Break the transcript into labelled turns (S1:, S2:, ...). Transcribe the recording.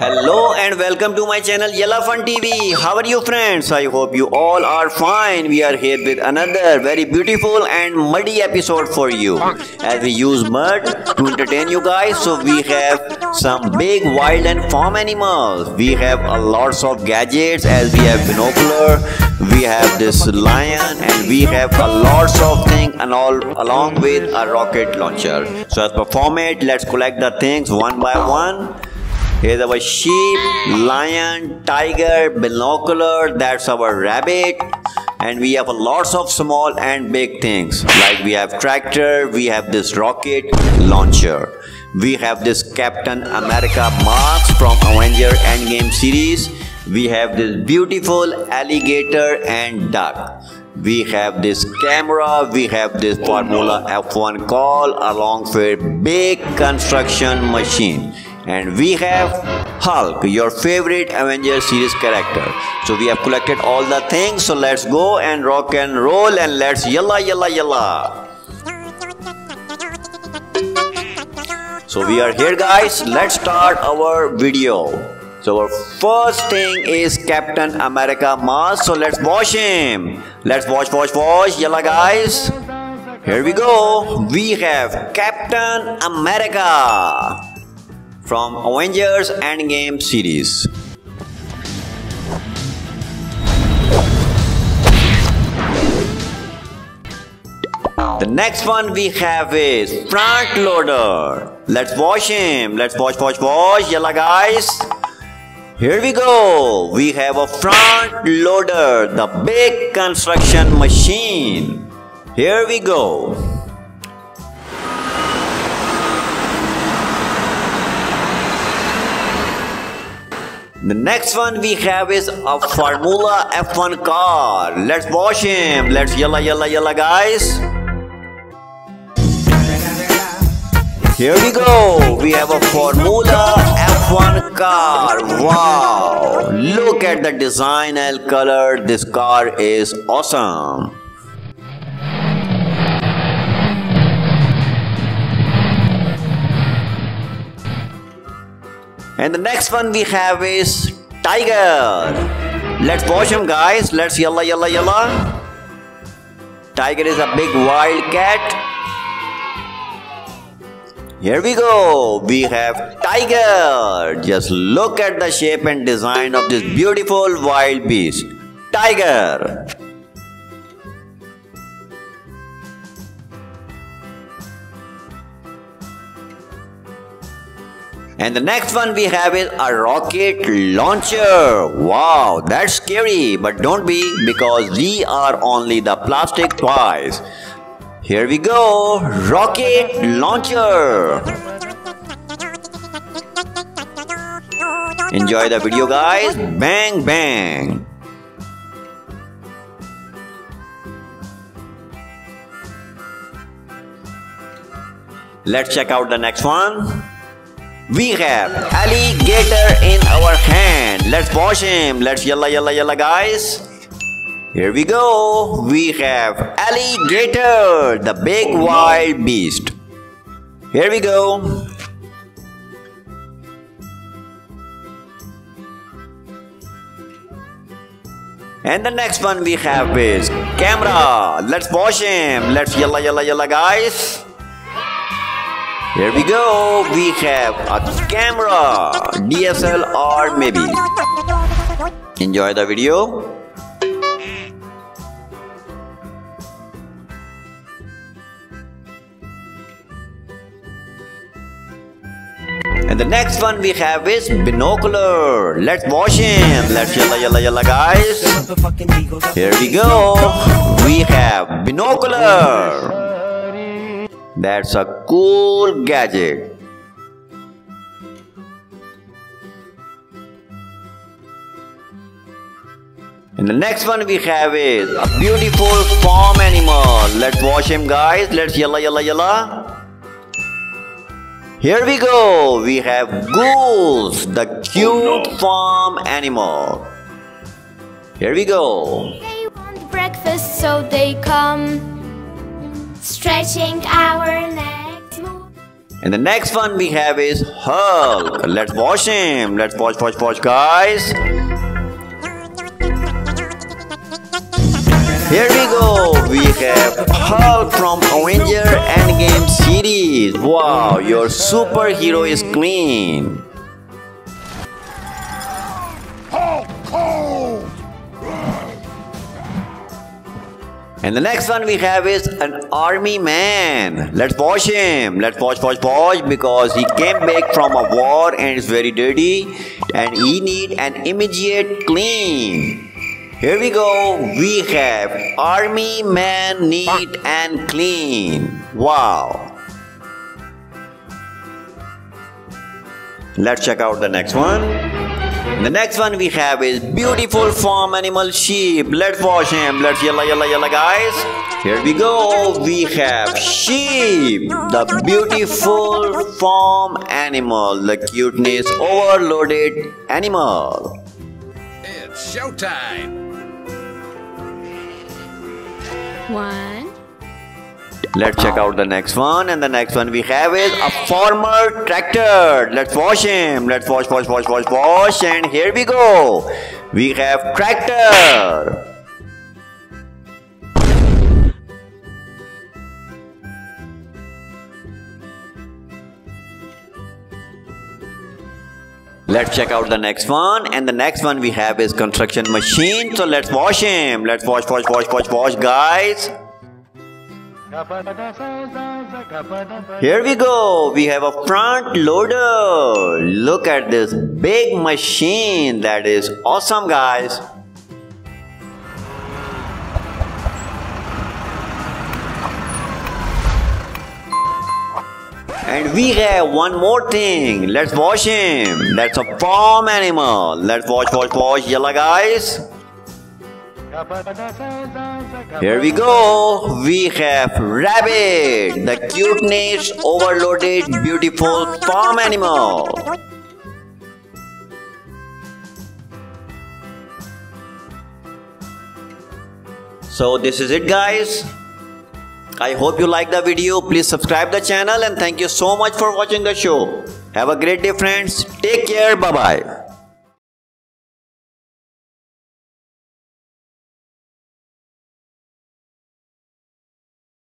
S1: Hello and welcome to my channel Yalla Fun TV. How are you friends? I hope you all are fine. We are here with another very beautiful and muddy episode for you. As we use mud to entertain you guys, so we have some big wild and farm animals. We have a lots of gadgets as we have binocular, we have this lion and we have a lots of things and all along with a rocket launcher. So as per format, let's collect the things one by one. Here's our sheep, lion, tiger, binocular, that's our rabbit. And we have lots of small and big things. Like we have tractor, we have this rocket launcher. We have this Captain America mask from Avenger Endgame series. We have this beautiful alligator and duck. We have this camera, we have this Formula F1 call along with big construction machine. And we have Hulk, your favorite Avengers series character. So we have collected all the things. So let's go and rock and roll and let's yalla yalla yalla. So we are here guys. Let's start our video. So our first thing is Captain America mask. So let's wash him. Let's wash yalla guys. Here we go. We have Captain America from Avengers Endgame series. The next one we have is front loader. Let's wash him. Let's wash yalla guys. Here we go. We have a front loader, the big construction machine. Here we go. The next one we have is a Formula F1 car. Let's wash him. Let's yalla yalla yalla guys. Here we go. We have a Formula F1 car. Wow. Look at the design and color. This car is awesome. And the next one we have is tiger. Let's wash him guys. Let's yalla yalla yalla. Tiger is a big wild cat. Here we go. We have tiger. Just look at the shape and design of this beautiful wild beast. Tiger. And the next one we have is a rocket launcher. Wow, that's scary, but don't be, because we are only the plastic toys. Here we go, rocket launcher. Enjoy the video guys. Bang bang. Let's check out the next one. We have alligator in our hand. Let's wash him. Let's yalla yalla yalla guys. Here we go. We have alligator, the big wild beast. Here we go. And the next one we have is camera. Let's wash him. Let's yalla yalla yalla guys. Here we go. We have a camera, DSLR maybe. Enjoy the video. And the next one we have is binocular. Let's wash him. Let's yalla yalla yalla guys. Here we go. We have binocular. That's a cool gadget. And the next one we have is a beautiful farm animal. Let's wash him guys. Let's yalla yalla yalla. Here we go. We have goose, the cute farm animal. Here we go.
S2: They want breakfast, so they come, stretching our necks.
S1: And the next one we have is Hulk. Let's watch him. Let's watch, guys. Here we go. We have Hulk from Avenger Endgame series. Wow, your superhero is clean. And the next one we have is an army man. Let's watch him. Let's watch because he came back from a war and is very dirty and he need an immediate clean. Here we go. We have army man neat and clean. Wow. Let's check out the next one. The next one we have is beautiful farm animal sheep. Let's watch him. Let's yalla guys. Here we go. We have sheep, the beautiful farm animal, the cuteness overloaded animal.
S3: It's showtime.
S2: one,
S1: Let's check out the next one, and the next one we have is a farmer tractor. Let's watch him. Let's watch, and here we go. We have tractor. Let's check out the next one, and the next one we have is construction machine. So let's watch him. Let's watch, guys. Here we go. We have a front loader. Look at this big machine. That is awesome, guys. And we have one more thing. Let's watch him. That's a farm animal. Let's watch, Yalla guys. Here we go. We have rabbit, the cuteness overloaded beautiful farm animal. So this is it, guys. I hope you like the video. Please subscribe the channel and thank you so much for watching the show. Have a great day, friends. Take care. Bye bye.